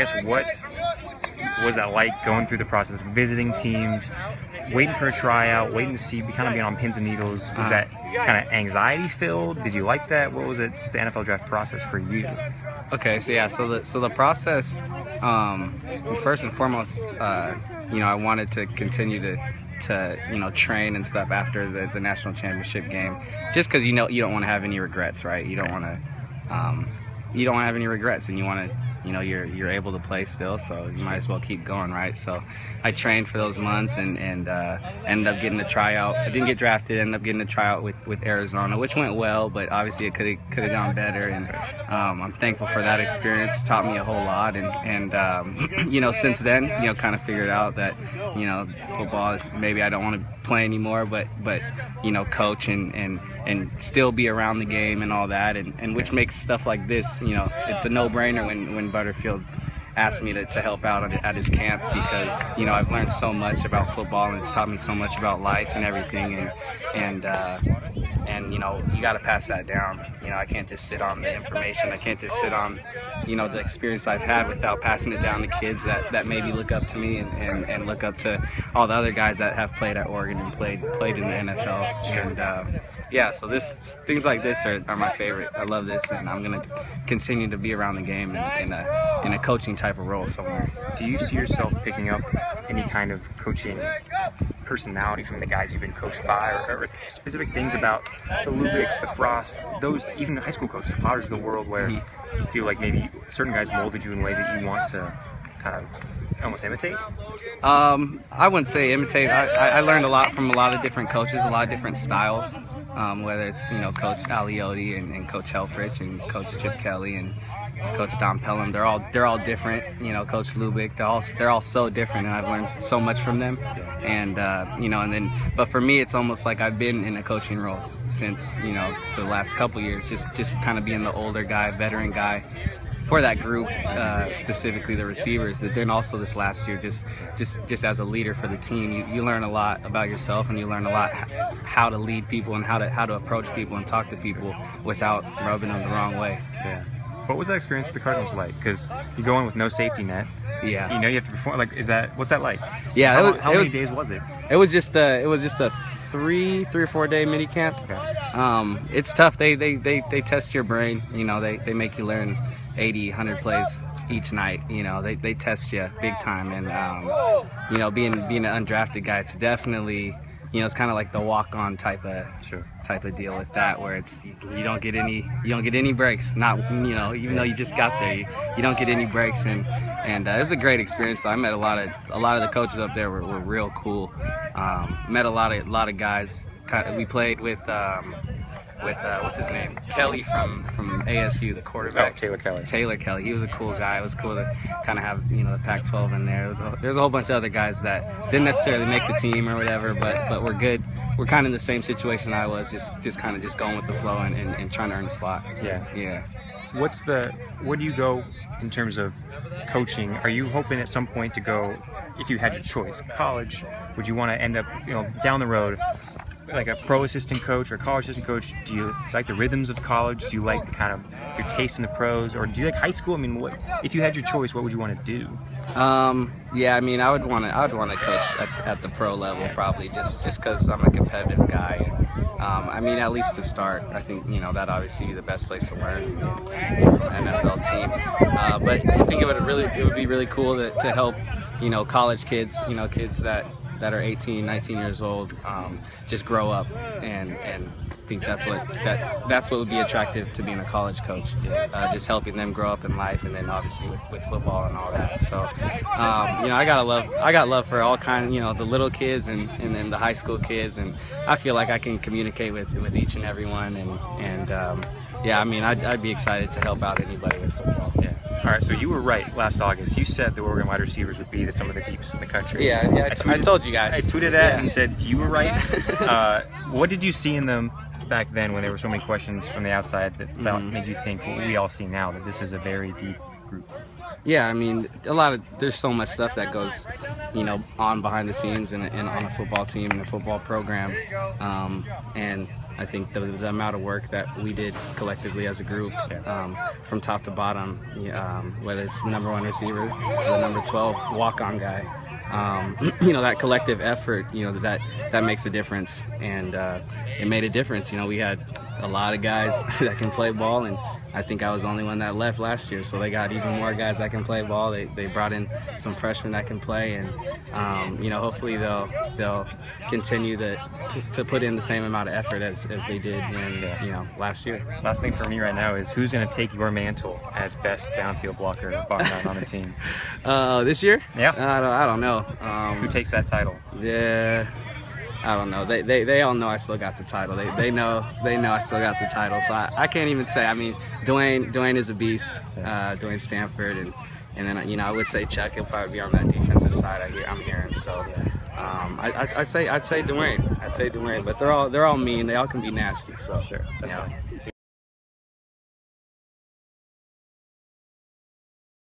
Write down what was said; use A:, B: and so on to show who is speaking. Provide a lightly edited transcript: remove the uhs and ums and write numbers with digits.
A: guess what was that like going through the process, visiting teams, waiting for a tryout, waiting to see, kind of being on pins and needles? Was that kind of anxiety filled? Did you like that? What was it, the NFL draft process for you?
B: Okay, so the process, first and foremost, I wanted to continue to train and stuff after the national championship game, just because you don't want to have any regrets, right? You don't want to have any regrets, and you want to. You're able to play still, so you might as well keep going, right? So I trained for those months and ended up getting a tryout. I didn't get drafted, ended up getting a tryout with Arizona, which went well, but obviously it could have gone better. And I'm thankful for that experience. It taught me a whole lot. And since then, kind of figured out that, football, maybe I don't want to play anymore, but coach and still be around the game and all that, and which makes stuff like this, it's a no-brainer when Butterfield asked me to help out at his camp, because I've learned so much about football, and it's taught me so much about life and everything, and you got to pass that down. I can't just sit on the information. I can't just sit on the experience I've had without passing it down to kids that maybe look up to me and look up to all the other guys that have played at Oregon and played in the NFL. And so things like this are my favorite. I love this, and I'm gonna continue to be around the game in a coaching type of role somewhere.
A: Do you see yourself picking up any kind of coaching personality from the guys you've been coached by, or specific things about the Lubicks, the Frosts, those even high school coaches, the Potters of the world, where you feel like maybe certain guys molded you in ways that you want to kind of almost imitate?
B: I wouldn't say imitate. I learned a lot from a lot of different coaches, a lot of different styles. Whether it's Coach Aliotti and Coach Helfrich and Coach Chip Kelly and Coach Don Pelham, they're all different. Coach Lubick, they're all so different, and I've learned so much from them. And but for me, it's almost like I've been in a coaching role since for the last couple years, just kind of being the older guy, veteran guy for that group, specifically the receivers. That then also this last year, just as a leader for the team, you learn a lot about yourself, and you learn a lot how to lead people and how to approach people and talk to people without rubbing them the wrong way.
A: Yeah. What was that experience with the Cardinals like? Because you go in with no safety net.
B: Yeah.
A: You have to perform. Like, what's that like?
B: Yeah.
A: How many days was it?
B: It was just a 3 or 4 day mini camp.
A: Okay.
B: It's tough. They test your brain. They make you learn 80, 100 plays each night. They test you big time. And being an undrafted guy, it's definitely it's kind of like the walk-on type of deal with that, where it's you don't get any breaks. Not even though you just got there, you don't get any breaks. And it was a great experience. So I met a lot of the coaches up there were real cool. Met a lot of guys. We played with what's his name, Kelly from ASU, the quarterback.
A: Taylor Kelly.
B: Taylor Kelly. He was a cool guy. It was cool to kind of have the Pac-12 in there. There's a whole bunch of other guys that didn't necessarily make the team or whatever, but we're good. We're kind of in the same situation I was, just kind of going with the flow and trying to earn a spot.
A: Yeah. Where do you go in terms of coaching? Are you hoping at some point to go, if you had your choice, college? Would you want to end up down the road like a pro assistant coach or college assistant coach? Do you like the rhythms of college? Do you like the kind of your taste in the pros, or do you like high school? I mean, what if you had your choice? What would you want to do?
B: Yeah, I mean, I would want to coach at the pro level, probably just because I'm a competitive guy. I mean, at least to start, I think that obviously be the best place to learn from an NFL team. But I think it would be really cool to help college kids, kids that are 18, 19 years old, just grow up, and I think that's what would be attractive to being a college coach, just helping them grow up in life, and then obviously with football and all that. So I got love for all kind, the little kids and then the high school kids, and I feel like I can communicate with each and every one, and I mean, I'd be excited to help out anybody with football.
A: Yeah. All right, so you were right last August. You said the Oregon wide receivers would be some of the deepest in the country.
B: Yeah, I told you guys.
A: I tweeted that and said you were right. What did you see in them back then when there were so many questions from the outside that made you think what we all see now, that this is a very deep group?
B: Yeah, I mean, there's so much stuff that goes, on behind the scenes and on a football team and a football program, and I think the amount of work that we did collectively as a group, from top to bottom, whether it's the #1 receiver to the number 12 walk-on guy, that collective effort, that makes a difference, and it made a difference. We had a lot of guys that can play ball, and I think I was the only one that left last year, so they got even more guys that can play ball. They brought in some freshmen that can play, and hopefully they'll continue to put in the same amount of effort as they did when last year.
A: Last thing for me right now is who's going to take your mantle as best downfield blocker bar none on the team?
B: This year?
A: Yeah.
B: I don't know.
A: Who takes that title?
B: Yeah. I don't know. They all know I still got the title. They know I still got the title. So I can't even say. I mean, Dwayne is a beast. Dwayne Stanford, and then I would say Chuck will probably be on that defensive side. I'm hearing. So I'd say Dwayne. But they're all mean. They all can be nasty. So
A: sure.
B: yeah.